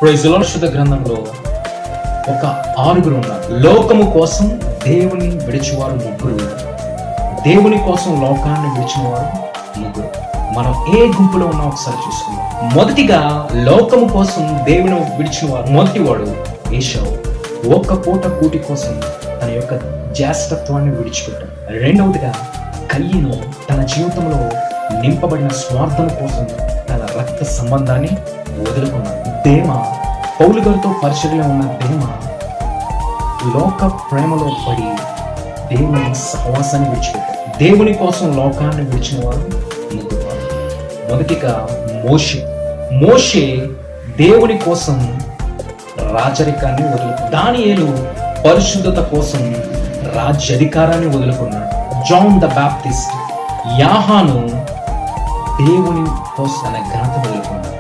పరిశుద్ధ గ్రంథంలో ఒక 6 ఉన్నారు. లోకము కోసం దేవుని విడిచివారు 3 ఉన్నారు. దేవుని కోసం లోకాన్ని విడిచిన వారు 3. మనం ఏ గుంపులో ఉన్నా ఒకసారి చూసుకుందాం. మొదటిగా లోకము కోసం దేవుని విడిచిన వారు మొదటివాడు ఏశావు. ఒక్క పూట కూటి కోసం తన యొక్క జ్యేష్ఠత్వాన్ని విడిచిపెట్టాడు. రెండవదిగా కయ్యను తన జీవితంలో నింపబడిన స్వార్థం కోసం తన రక్త సంబంధాన్ని వదులుకున్నాడు. దేమ పౌలు గారితో పరిచర్యలో ఉన్న దేమ లోక ప్రేమలో పడి దేవుని సహవాసాన్ని విడిచిపెట్టాడు. దేవుని కోసం లోకాన్ని విడిచిన వారు 3. మొదటిగా మోషే దేవుని కోసం రాజరికాన్ని వదులుకున్నాడు. దానియేలు పరిశుద్ధత కోసం రాజ్యాధికారాన్ని వదులుకున్నాడు. జాన్ ద బాప్టిస్ట్ యాహాను దేవుని కోసం తన ఘనత వదులుకున్నాడు.